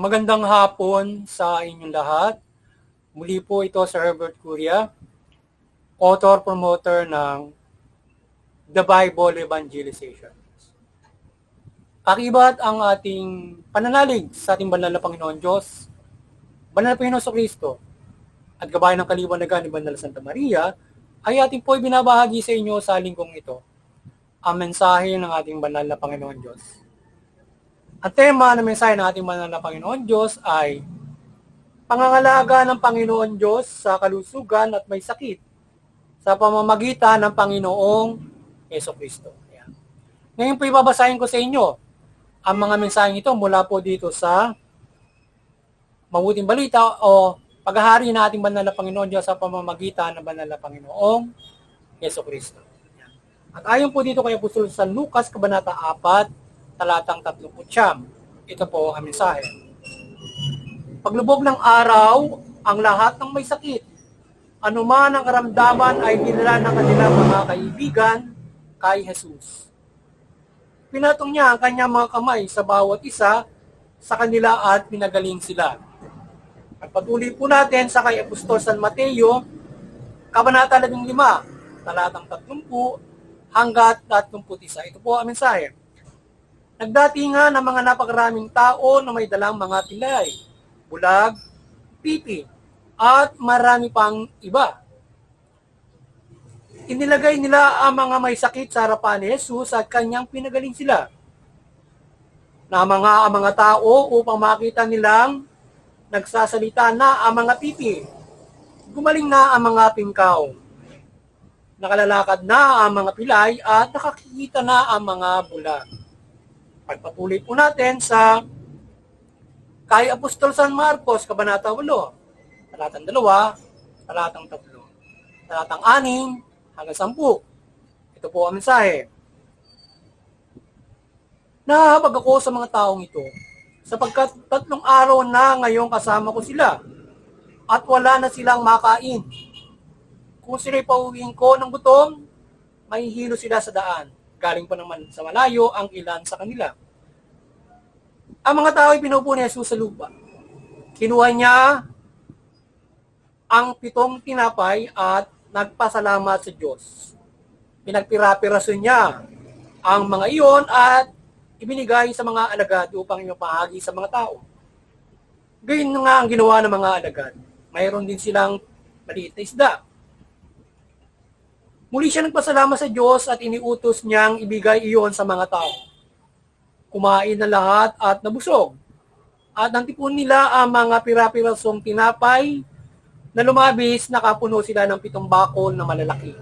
Magandang hapon sa inyong lahat. Muli po ito si Herbert Curia, author-promoter ng The Bible Evangelization. Kakibat ang ating pananalig sa ating banal na Panginoon Diyos, banal na Panginoon Kristo, at gabayan ng kaliwanagan ni Banal Santa Maria, ay ating po ibinabahagi sa inyo sa linggong ito, ang mensahe ng ating banal na Panginoon Diyos. Ang tema ng mensahe ng ating banal na Panginoon Diyos ay pangangalaga ng Panginoon Diyos sa kalusugan at may sakit sa pamamagitan ng Panginoong Jesucristo. Ngayon po ibabasahin ko sa inyo ang mga mensaheng ito mula po dito sa Mabuting Balita o paghahari ng ating banal na Panginoon Diyos sa pamamagitan ng banal na Panginoong Jesucristo. At ayon po dito kay Apostol San Lucas, Kabanata 4, talatang 39. Ito po ang mensahe. Paglubog ng araw, ang lahat ng may sakit, anuman ang karamdaman ay dinala ng kanilang mga kaibigan kay Jesus. Pinatong niya ang kanyang mga kamay sa bawat isa sa kanila at pinagaling sila. At patuloy po natin sa kay Apostol San Mateo, Kabanata 15, talatang 30 hanggat 31. Ito po ang mensahe. Nagdatingan ng mga napakaraming tao na may dalang mga pilay, bulag, pipi, at marami pang iba. Inilagay nila ang mga may sakit sa harapan ni Jesus at kanyang pinagaling sila. Ang mga tao upang makita nilang nagsasalita na ang mga pipi. Gumaling na ang mga pingkaw. Nakalalakad na ang mga pilay at nakakikita na ang mga bulag. Pagpatuloy po natin sa kay Apostol San Marcos, Kabanata 8, talatang 2, talatang 3, talatang 6 hanggang 10. Ito po ang mensahe. Nahabag ako sa mga taong ito, sapagkat 3 araw na ngayon kasama ko sila, at wala na silang makain. Kung sila'y pauwiin ko ng gutom, mahihilo sila sa daan. Galing pa naman sa malayo ang ilan sa kanila. Ang mga tao ay pinupo ni Jesus sa lupa. Kinuha niya ang 7 tinapay at nagpasalamat sa Diyos. Pinagpira-piraso niya ang mga iyon at ibinigay sa mga alagad upang ipahagi sa mga tao. Gayun nga ang ginawa ng mga alagad. Mayroon din silang maliit na isda. Muli siya nagpasalamat sa Diyos at iniutos niyang ibigay iyon sa mga tao. Kumain na lahat at nabusog. At nantipon nila ang mga pira-pirasong tinapay na lumabis, nakapuno sila ng 7 bakol na malalaki.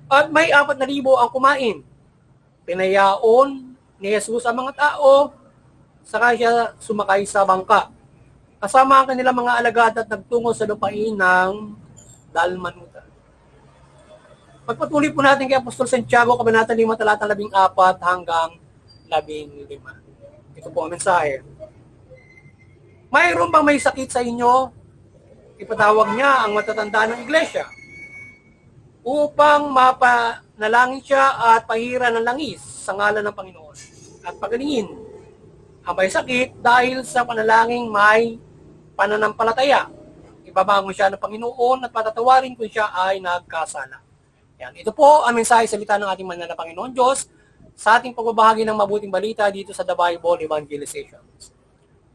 At may 4,000 ang kumain. Pinayaon ni Jesus ang mga tao, saka siya sumakay sa bangka. Kasama ang kanilang mga alagad at nagtungo sa lupain ng Dalmanuta. Pagpatuloy po natin kay Apostol Santiago, Kabanata 5, talatang 14 hanggang 15. Ito po ang mensahe. Mayroon bang may sakit sa inyo? Ipatawag niya ang matatanda ng iglesia upang mapanalangin siya at pahiran ng langis sa ngalan ng Panginoon at pagalingin ang may sakit dahil sa panalangin may pananampalataya. Ibabangon siya ng Panginoon at patatawarin kung siya ay nagkasala. Yan. Ito po ang mensahe salita ng ating banal na Panginoon Diyos sa ating pagbabahagi ng mabuting balita dito sa The Bible Evangelization.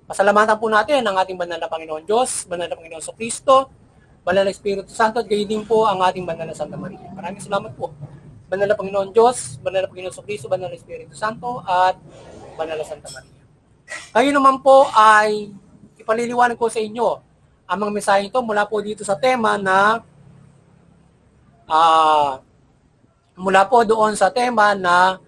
Pasalamatan po natin ang ating banal na Panginoon Diyos, banal na Panginoon Kristo, banal na Espiritu Santo at gayon din po ang ating banal na Santa Maria. Maraming salamat po. Banal na Panginoon Diyos, banal na Panginoon Kristo, banal na Espiritu Santo at banal na Santa Maria. Kayo naman po ay ipaliliwanag ko sa inyo ang mga mensahe ito mula po dito sa tema na mula po doon sa tema na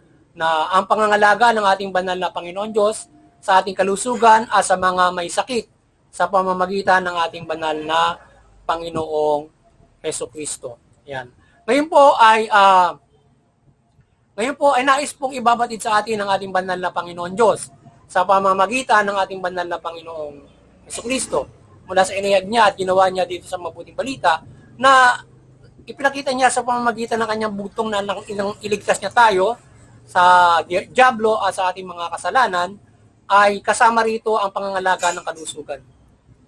ang pangangalaga ng ating banal na Panginoon Diyos sa ating kalusugan at sa mga may sakit sa pamamagitan ng ating banal na Panginoong Jesucristo. Yan. Ngayon po ay nais pong ibabatid sa atin ang ating banal na Panginoon Diyos sa pamamagitan ng ating banal na Panginoong Jesucristo. Mula sa inayag niya at ginawa niya dito sa Mabuting Balita na ipinakita niya sa pamamagitan ng kanyang butong na iligtas niya tayo sa diablo at sa ating mga kasalanan ay kasama rito ang pangangalaga ng kalusugan,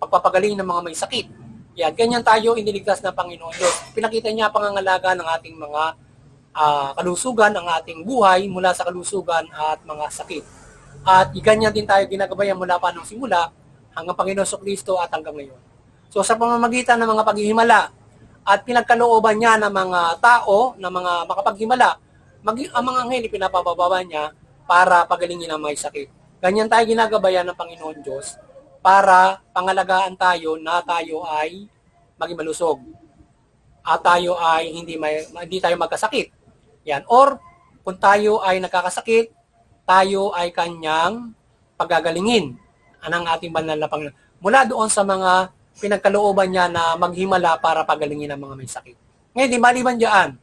pagpapagaling ng mga may sakit. Yan, ganyan tayo iniligtas ng Panginoon Diyos. Pinakita niya ang pangangalaga ng ating mga kalusugan, ang ating buhay mula sa kalusugan at mga sakit. At ganyan din tayo ginagabayan mula pa nung simula hanggang Panginoon Kristo at hanggang ngayon. So sa pamamagitan ng mga paghihimala at pinagkalooban niya ng mga tao, ng mga makapaghimala, ang mga anghel pinapababa niya para pagalingin ang may sakit. Ganyan tayo ginagabayan ng Panginoon Diyos para pangalagaan tayo na tayo ay maging malusog at tayo ay hindi tayo magkasakit. Yan. Or kung tayo ay nagkakasakit, tayo ay kanyang pagagalingin ang ating banal na Panginoon. Mula doon sa mga pinagkalooban niya na maghimala para pagalingin ang mga may sakit. Ngayon, di maliban diyan,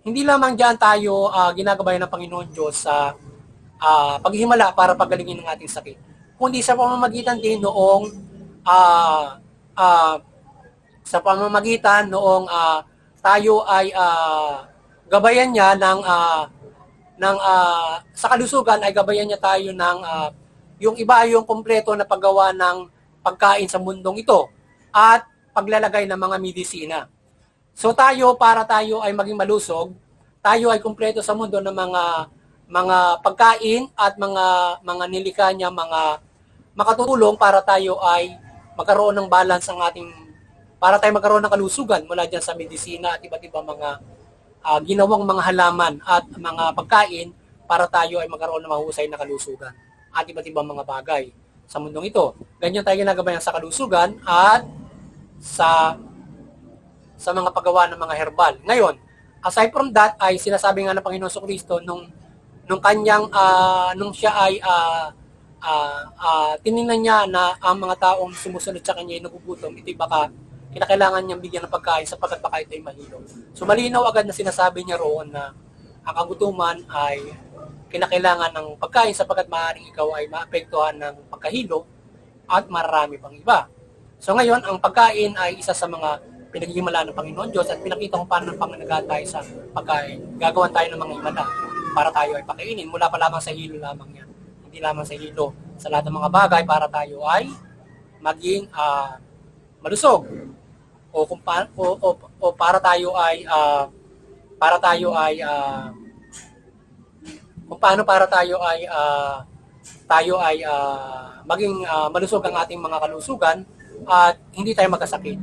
hindi lamang diyan tayo ginagabayan ng Panginoon Diyos sa paghimala para pagalingin ang ating sakit, kundi sa pamamagitan din noong tayo ay gabayan niya sa kalusugan ay gabayan niya tayo ng yung iba yung kompleto na paggawa ng pagkain sa mundong ito at paglalagay ng mga medisina. So para tayo ay maging malusog, tayo ay kumpleto sa mundo ng mga pagkain at mga nilikha niya, mga makatutulong para tayo ay magkaroon ng balance para tayo magkaroon ng kalusugan mula dyan sa medisina at iba't ibang mga ginawang mga halaman at mga pagkain para tayo ay magkaroon ng mahusay na kalusugan at iba't ibang mga bagay sa mundong ito. Ganyan tayo ginagabayan sa kalusugan at sa mga paggawa ng mga herbal. Ngayon, aside from that, ay sinasabi nga ng Panginoon Kristo nung siya ay tiningnan niya na ang mga taong sumusunod sa kanya ay nagugutom, ito'y baka kinakailangan niyang bigyan ng pagkain sapagkat baka ito'y mahilo. So malinaw agad na sinasabi niya roon na ang kagutuman ay kinakailangan ng pagkain sapagkat maaaring ikaw ay maapektuhan ng pagkahilo at marami pang iba. So ngayon, ang pagkain ay isa sa mga pinaghihimala ng Panginoon Diyos at pinakita kung paano panganaga tayo sa pagkain. Gagawan tayo ng mga himala para tayo ay pakainin. Mula pa lamang sa hilo lamang yan. Hindi lamang sa hilo. Sa lahat ng mga bagay para tayo ay maging malusog. O para tayo ay maging malusog ang ating mga kalusugan at hindi tayo magkasakit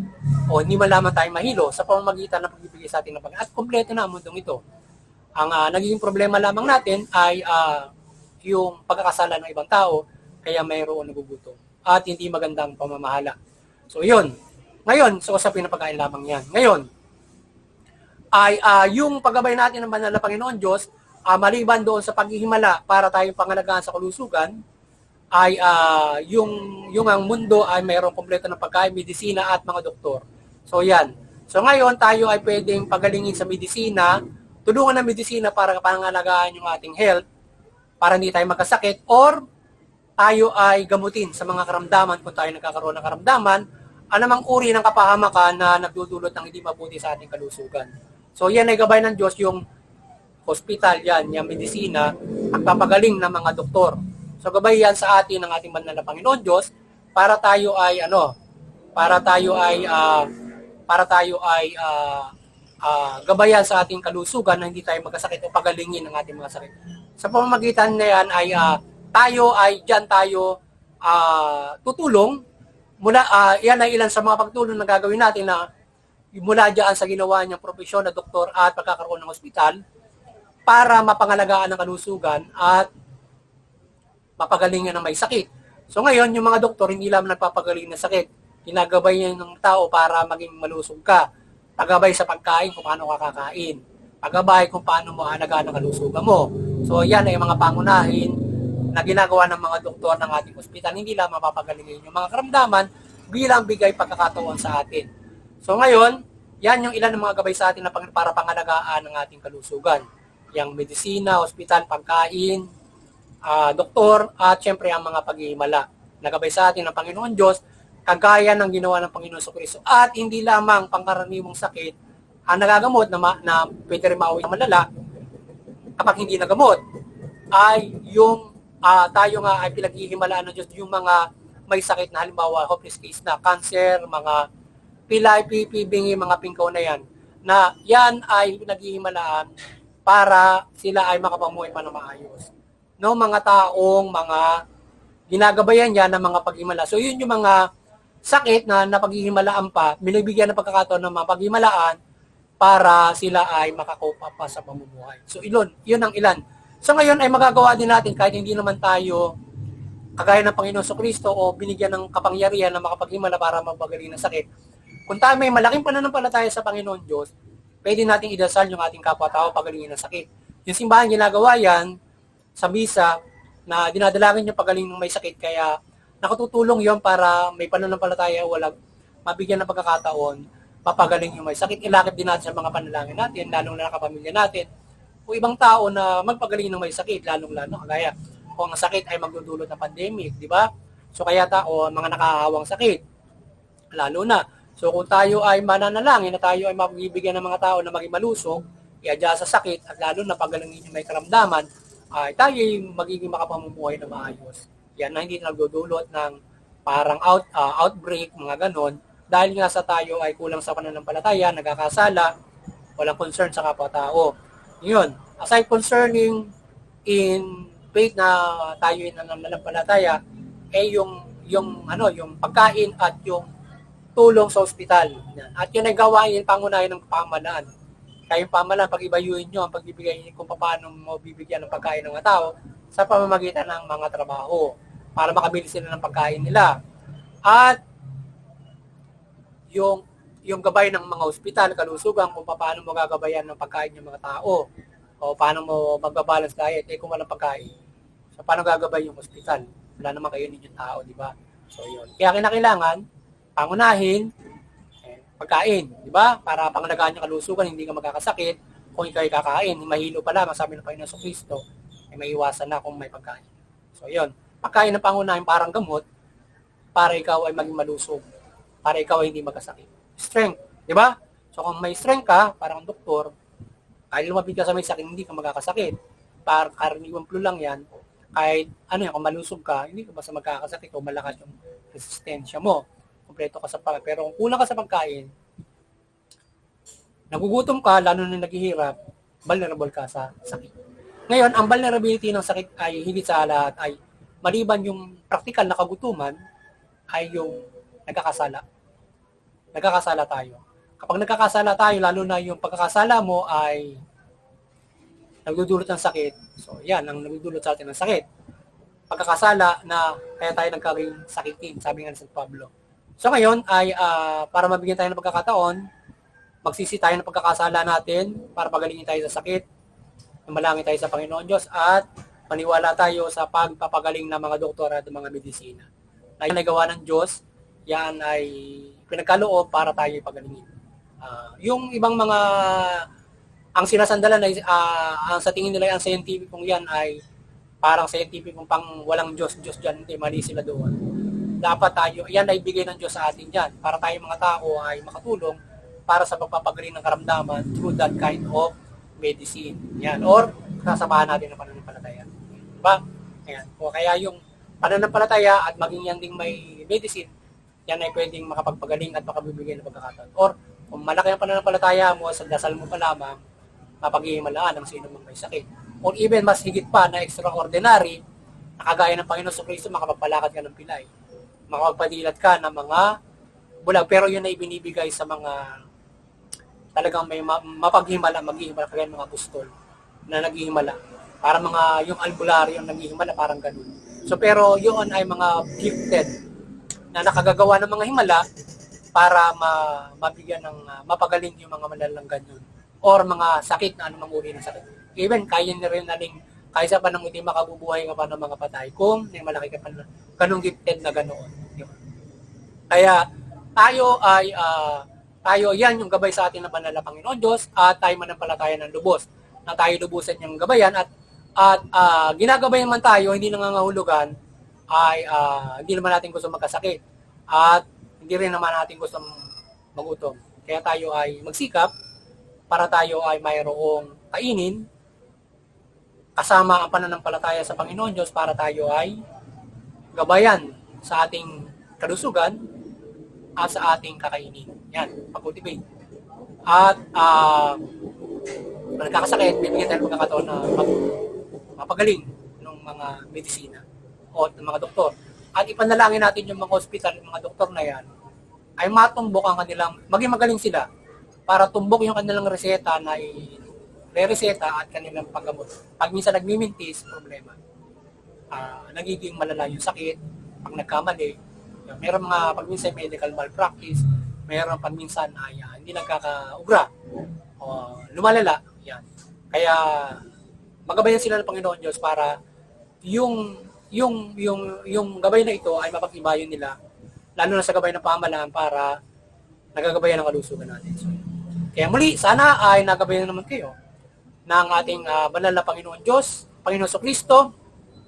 o hindi man lamang tayo mahilo sa pamamagitan ng pagbibigay sa atin ng pagkain. At kompleto na ang mundong ito. Ang nagiging problema lamang natin ay yung pagkakasala ng ibang tao kaya mayroon nagugutom at hindi magandang pamamahala. So yun. Ngayon, sa usapin ng pagkain lamang yan. Ngayon, ay yung paggabay natin ng banal na Panginoon Diyos, maliban doon sa paghihimala para tayo pangalagaan sa kalusugan, ay yung ang mundo ay mayroong kompleto ng pagkain, medisina at mga doktor. So yan. So ngayon, tayo ay pwedeng pagalingin sa medisina, tulungan ng medisina para pangalagaan yung ating health, para hindi tayo magkasakit, or tayo ay gamutin sa mga karamdaman kung tayo nagkakaroon ng karamdaman, anumang uri ng kapahamakan na nagdudulot ng hindi mabuti sa ating kalusugan. So yan ay gabay ng Diyos, yung hospital yan, yung medisina, at papagaling ng mga doktor. So gabay yan sa atin ng ating banal na Panginoon Diyos para tayo ay gabayan sa ating kalusugan na hindi tayo magkasakit o pagalingin ng ating mga sakit. Sa pamamagitan na yan ay tayo tutulong mula yan ay ilan sa mga pagtulong na gagawin natin na mula diyan sa ginawa niyang propesyon na doktor at pagkakaroon ng ospital para mapangalagaan ang kalusugan at mapagalingan ng may sakit. So ngayon, yung mga doktor hindi lamang nagpapagaling ng sakit. Ginagabay niya ng tao para maging malusog ka. Paggabay sa pagkain kung paano ka kakain. Paggabay kung paano mo alagaan ang kalusugan mo. So yan ay mga pangunahin na ginagawa ng mga doktor ng ating ospital, hindi lang mapapagalingin yung mga karamdaman bilang bigay pagkakataon sa atin. So ngayon, yan yung ilan ng mga gabay sa atin na para pangalagaan ng ating kalusugan. Yung medisina, ospital, pagkain, doktor, at syempre ang mga paghihimala. Nagabay sa atin ng Panginoon Diyos, kagaya ng ginawa ng Panginoon Kristo. At hindi lamang pangkaraniwang sakit ang nagagamot na pwede rin mauwi ng malala kapag hindi nagamot, ay yung tayo nga ay pinaghihimalaan ng Diyos yung mga may sakit na halimbawa hopeless case na cancer, mga pilay, pipibingi, mga pingkaw na yan, na yan ay pinaghihimalaan para sila ay makapamuhay pa na maayos. No, mga taong mga ginagabayan yan ng mga paghimala. So yun yung mga sakit na napaghihimalaan pa, binibigyan ng pagkakataon ng mga paghimalaan para sila ay makakopa pa sa pamumuhay. So yun ang ilan. So ngayon ay magagawa din natin kahit hindi naman tayo kagaya ng Panginoon Kristo o binigyan ng kapangyarihan na makapaghimala para mapagaling ng sakit. Kung tayo may malaking pananampalataya sa Panginoon Diyos, pwede nating idasal yung ating kapwa-tao pagalingin ng sakit. Yung simbahan ginagawa yan sa misa na dinadalangin yung pagaling ng may sakit, kaya nakatutulong yon para may pananampalataya, walang mabigyan ng pagkakataon, mapagaling yung may sakit. Ilakip din natin sa mga panalangin natin, lalong na kapamilya natin, o ibang tao na magpagaling ng may sakit, lalong-lalo kagaya kung ang sakit ay magdudulot ng pandemic, di ba? So kaya tao, mga nakahawang sakit, lalo na. So kung tayo ay mananalangin na tayo ay mabibigyan ng mga tao na maging malusog, i-adjust sa sakit, at lalo na pagalingin yung may karamdaman, ay tayo ay magiging makapamumuhay na maayos. Yan na hindi nagdudulot ng parang outbreak, mga ganon, dahil nga sa tayo ay kulang sa pananampalataya, nagkakasala, walang concern sa kapwa-tao. Yun, aside concerning in faith na tayo ay nananampalataya, yung pagkain at yung tulong sa ospital. At yun ay gawain pangunahin ng pamahalaan. Kaya yung pamahalaan, pag-ibayuhin nyo ang pagbibigay kung paano mo bibigyan ng pagkain ng mga tao sa pamamagitan ng mga trabaho para makabili sila ng pagkain nila. At yung gabay ng mga ospital, kalusugan, kung paano mo gagabayan ng pagkain ng mga tao o paano mo magbabalance diet, kung walang pagkain. So, paano gagabay yung ospital? Wala naman kayo yung tao, di ba? So, yun. Kaya kinakailangan, pangunahin, pagkain, di ba? Para pangalagaan yung kalusugan, hindi ka magkakasakit. Kung ikaw ay kakain, mahilo pa lamang, sabi ng Panginoon Kristo, ay maiwasan na kung may pagkain. So, yun. Pagkain ng pangunahin parang gamot, para ikaw ay maging malusog, para ikaw ay hindi magkasakit. Strength, di ba? So, kung may strength ka, parang doktor, kahit lumapit ka sa may sakit, hindi ka magkakasakit. Para karaniwang flu lang yan, kahit kung malusog ka, hindi ka basta magkakasakit o malakas yung resistensya mo. Kompleto ka sa pagkain. Pero kung kulang ka sa pagkain, nagugutom ka, lalo na naghihirap, vulnerable ka sa sakit. Ngayon, ang vulnerability ng sakit ay higit sa lahat ay maliban yung practical na kagutuman, ay yung nagkakasala. Nagkakasala tayo. Kapag nagkakasala tayo, lalo na yung pagkakasala mo ay nagdudulot ng sakit. So, yan, ang nagdudulot sa atin ng sakit. Pagkakasala na kaya tayo nagkaroon sakitin, sabi nga ni San Pablo. So, ngayon ay para mabigyan tayo ng pagkakataon, magsisi tayo ng pagkakasala natin para pagalingin tayo sa sakit, malangin tayo sa Panginoon Diyos, at maniwala tayo sa pagpapagaling ng mga doktor at mga medisina. Na yung nagawa ng Diyos, yan ay pinagkaloob para tayo ipagalingin. Yung ibang mga ang sinasandalan ay ang sa tingin nila ang scientific kung yan ay parang scientific kung pang walang Diyos dyan, hindi, mali sila doon. Dapat tayo, yan ay bigay ng Diyos sa atin dyan para tayo mga tao ay makatulong para sa pagpapagaling ng karamdaman through that kind of medicine. Yan, or kasamahan natin ng pananampalataya. Diba? Ayan. O kaya yung pananampalataya at maging yan ding may medicine, yan ay pwedeng makapagpagaling at makabibigay ng pagkakataon. Or kung malaki ang pananampalataya mo, sa dasal mo pa lamang, mapaghihimalaan ng sino mang may sakit. Or even mas higit pa na extraordinary, nakagaya ng Panginoon Kristo, makapagpalakad ka ng pilay. Makapagpadilat ka ng mga bulag. Pero yun ay binibigay sa mga talagang may mapaghimala, maghihimala, kagaya mga apostol na naghihimala. Para mga yung albularyo yung naghihimala, parang ganun. So pero yun ay mga gifted na nakagagawa ng mga himala para mabigyan ng mapagaling yung mga malalanggan yun or mga sakit na anumang uri ng sakit. Even kaya na rin naling kaya sa panang hindi makabubuhay ka pa ng mga patay kung may malaki ka pa na ganung gifted na ganoon. Yun. Kaya tayo yan yung gabay sa atin ng banal na Panginoon Diyos at tayo manampalataya ng lubos na tayo lubusan yung gabayan at ginagabayan man tayo, hindi nangangahulugan ay hindi naman natin gusto magkasakit at hindi rin naman natin gusto magutom. Kaya tayo ay magsikap para tayo ay mayroong kainin kasama ang pananampalataya sa Panginoon Diyos para tayo ay gabayan sa ating kalusugan at sa ating kakainin. Yan, pag-cultivate. At nagkakasakit, bibigyan tayo ng pagkakataon na mapagaling ng mga medisina o ng mga doktor. At ipanalangin natin yung mga hospital, yung mga doktor na yan, ay matumbok ang kanilang, maging magaling sila para tumbok yung kanilang reseta na re-reseta at kanilang paggamot. Pag minsan nagmimintis, problema. Nagiging malala yung sakit, pag nagkamali, meron mga pag minsan medical malpractice, meron pag minsan ay hindi nagkakaugra, lumalala, yan. Kaya magabayan sila ng Panginoon Diyos para yung gabay na ito ay mapag-ibayan nila, lalo na sa gabay ng pamahalaan para nagagabayan ang kalusugan natin. So, kaya muli, sana ay nagabayan naman kayo ng ating banal na Panginoon Diyos, Panginoon Kristo,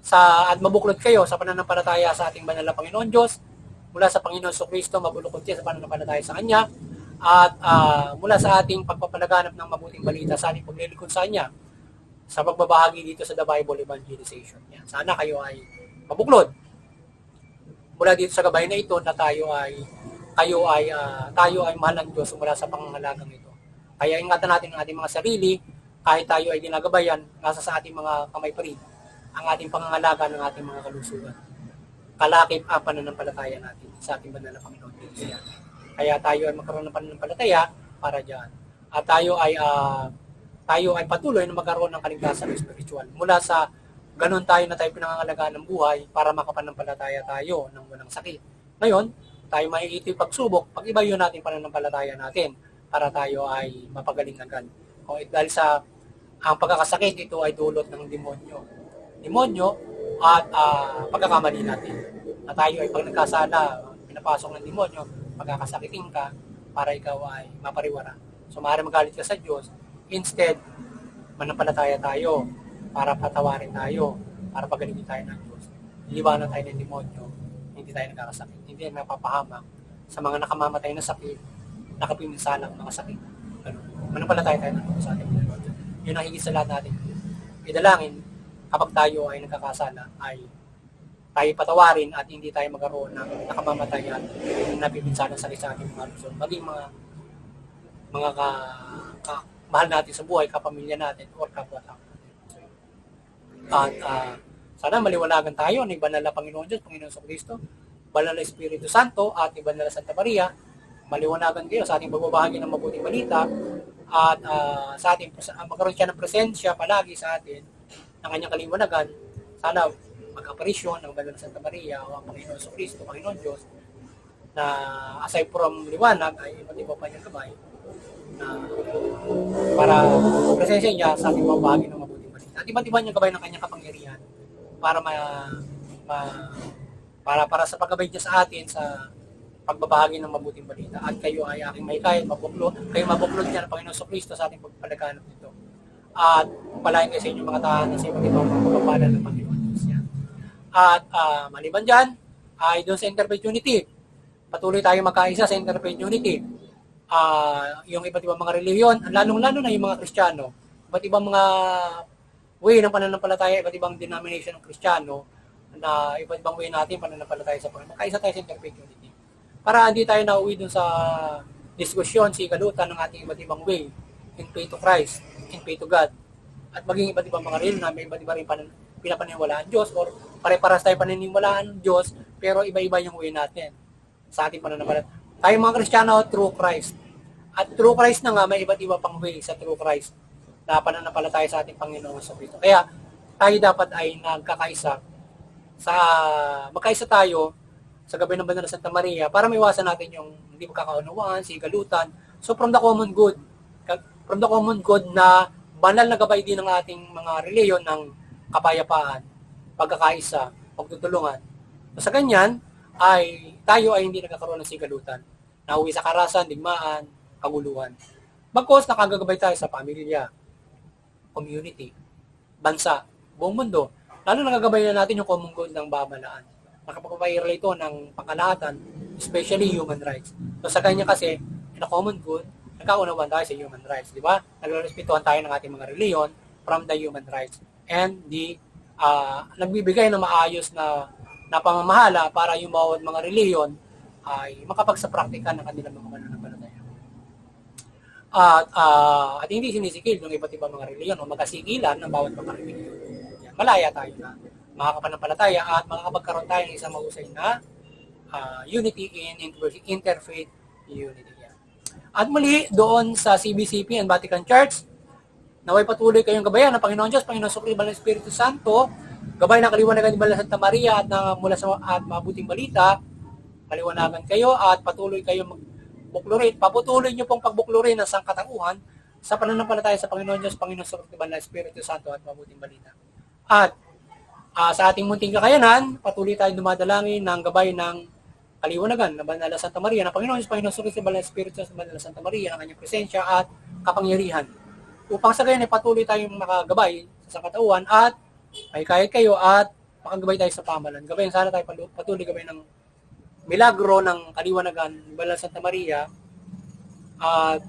at mabuklod kayo sa pananampalataya sa ating banal na Panginoon Diyos, mula sa Panginoon Kristo, mabulukod kayo sa pananampalataya sa Kanya, at mula sa ating pagpapalaganap ng mabuting balita, sa ating paglilingkod sa Kanya, sa pagbabahagi dito sa The Bible Evangelization. Yan. Sana kayo ay mabuklod mula dito sa gabay na ito na tayo ay mahal ng Diyos mula sa pangangalagang ito. Kaya ingatan natin ang ating mga sarili, kahit tayo ay ginagabayan, nasa sa ating mga kamay pa rin ang ating pangangalaga ng ating mga kalusugan. Kalakip ang pananampalataya natin sa ating banal na Panginoon Diyos. Kaya tayo ay magkaroon ng pananampalataya para diyan. At tayo ay patuloy na magkaroon ng kaligtasan spiritual. Mula sa ganun tayo na tayo pinangangalagaan ng buhay para makapanampalataya tayo ng walang sakit. Ngayon, tayo maiiti pagsubok, pag-ibayo natin pananampalataya natin para tayo ay mapagaling agad. Dahil sa ang pagkakasakit, ito ay dulot ng demonyo at pagkakamali natin. Na tayo ay pag nagkasala, pinapasok ng demonyo, pagkakasakitin ka para ikaw ay mapariwara. So maaaring magalit ka sa Diyos. Instead, manampalataya tayo para patawarin tayo, para pagalingin tayo ng Diyos. Iliwanan tayo ng demonyo, hindi tayo nagkakasakit, hindi tayo napapahamak sa mga nakamamatay na sakit, nakapimisalang mga sakit. Manampalataya tayo ng Diyos sa ating Panginoon. Yun ang higit sa lahat natin. Idalangin, kapag tayo ay nagkakasala, ay tayo patawarin at hindi tayo magkaroon ng nakamamatay at napipinsalang sakit sa ating mga Luzon. Maging mga mahal natin sa buhay, kapamilya natin, or kapwa-tao natin. At sana maliwanagan tayo ng banal na Panginoon Diyos, Panginoon Kristo, banal na Espiritu Santo, at ni banal na Santa Maria. Maliwanagan kayo sa ating pagbabahagi ng mabuting balita, at sa ating magkaroon siya ng presensya palagi sa atin ng kanyang kaliwanagan. Sana mag-aparisyon ng banal na Santa Maria o ang Panginoon Kristo, Panginoon Diyos, na aside from liwanag ay iba't iba pa niyang gabay na para presensya niya sa ating pagbahagi ng mabuting balita. At iba't iba niyang gabay ng kanyang kapangyarihan para sa paggabay niya sa atin sa pagbabahagi ng mabuting balita. At kayo ay aking mahikayat, kayo mabuklod niya ng Panginoon Kristo sa ating pagpalaganap nito. At palayan kayo sa inyong mga tahanan sa iba't ibang mga pagpapalan ng Panginoon Diyos yan. At maliban dyan, ay doon sa Interfaith Unity, patuloy tayo magkaisa sa Interfaith Unity. Yung iba't ibang mga relihiyon, lalong-lalo na yung mga Kristiyano, iba't ibang mga way ng pananampalataya, iba't ibang denomination ng Kristiyano, na iba't ibang way natin pananampalataya sa Panginoon. Magkaisa tayo sa Interfaith Unity. Para hindi tayo nauwi dun sa diskusyon, sikalutan ng ating iba't ibang way in faith to Christ, in faith to God. At maging iba't ibang mga relihiyon na may iba't iba rin pinapaniwalaan Diyos, or pare-paras tayo paniniwalaan Diyos, pero iba-iba yung way natin sa ating pananampalataya. Tayo mga Kristiyano, through Christ. At through Christ na nga, may iba't iba pang way sa through Christ na pananampalataya sa ating Panginoon sa Kristo. Kaya tayo dapat ay nagkakaisa magkaisa tayo sa gabi ng Banal na Santa Maria para maiwasan natin yung hindi magkakaunawaan, sigalutan. So from the common good na banal na gabay din ng ating mga reliyon ng kapayapaan, pagkakaisa, pagtutulungan. So sa ganyan, ay tayo ay hindi nagkakaroon ng sigalutan. Nauwi sa karasan, digmaan, kaguluhan. Bagkos nakagagabay tayo sa pamilya, community, bansa, buong mundo. Lalo nagagabay na natin yung common good ng pamahalaan. Nakapagpapahirala ito ng pangkalahatan, especially human rights. So sa kanya kasi, in a common good, nagkaunawan tayo sa human rights, di ba? Nagrerespetuhan tayo ng ating mga reliyon from the human rights. and nagbibigay ng maayos na pamamahala para yung bawat mga reliyon ay makapagsa-praktika ng kanilang mga pananampalataya. At hindi sinisikil ng iba't ibang mga reliyon o magkasigilan ng bawat mga reliyon. Malaya tayo na makakapanampalataya at makakapagkaroon tayo ng isang mahusay na unity in interfaith unity. At muli, doon sa CBCP and Vatican Church, naway patuloy kayong gabayan ng Panginoon Diyos, Panginoon Sukri, Banal Espiritu Santo, gabay ng kaliwanagan ni Banal Santa Maria mula sa mabuting balita, maliwanagan kayo at patuloy kayong magbuklurin. Paputuloy niyo pong pagbuklurin ng sangkatauhan sa pananampalataya sa Panginoon Diyos, Panginoon Sukri, Banal Espiritu Santo at mabuting balita. At sa ating munting kakayanan, patuloy tayong dumadalangin ng gabay ng kaliwanagan na Banal na Santa Maria na Panginoon Diyos, Panginoon Sukri, Banal Espiritu Santo, Banal na Santa Maria, ang kanyang presensya at kapangyarihan. Upang sa gayon ay patuloy tayong makagabay sa sangkatauhan at may kahit kayo at makagabay tayo sa pamalan. Gabayan sana tayo patuloy gabay ng milagro ng kaliwanagan ng Banal Santa Maria at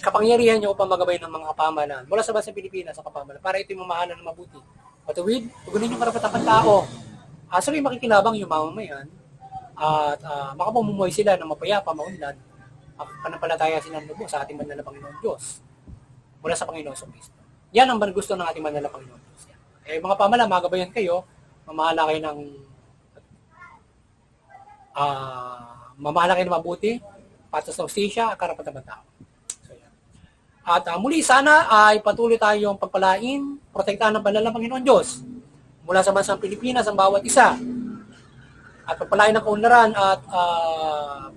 kapangyarihan niyo upang magabay ng mga kapamalan mula sa bansang Pilipinas sa kapamalan para ito'y mamahalan ng mabuti. Patuwid, tugunin yung karapatan ng tao. Sabay makikinabang yung mamamayan at makapamumuhay sila ng mapayapa, maunlad, panampalataya sila ng sa ating banal na Panginoon Diyos mula sa Panginoon sa Kristo. Yan ang gusto ng ating banal na Panginoon Diyos. Mga pamala, magabayan kayo, mamahala kayo ng mamahala kayo ng mabuti, patas ng hustisya, karapatan ng tao. So, yan. At muli sana ay patuloy tayong pagpalain, protektahan ng banal na Panginoon Diyos mula sa bansang Pilipinas ang bawat isa. At pagpalain ng kaunlaran at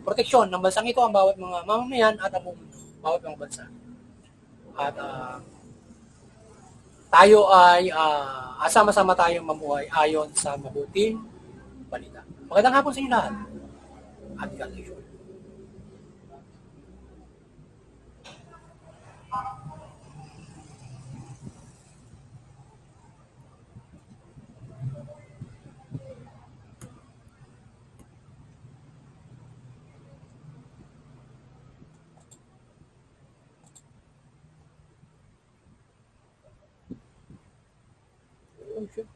proteksyon ng bansang ito ang bawat mga mamamayan at ang bawat mga bansa. At tayo ay sama-sama tayong mamuhay ayon sa mabuting balita. Magandang hapon sa inyo lahat. At God bless you. Oh, sure.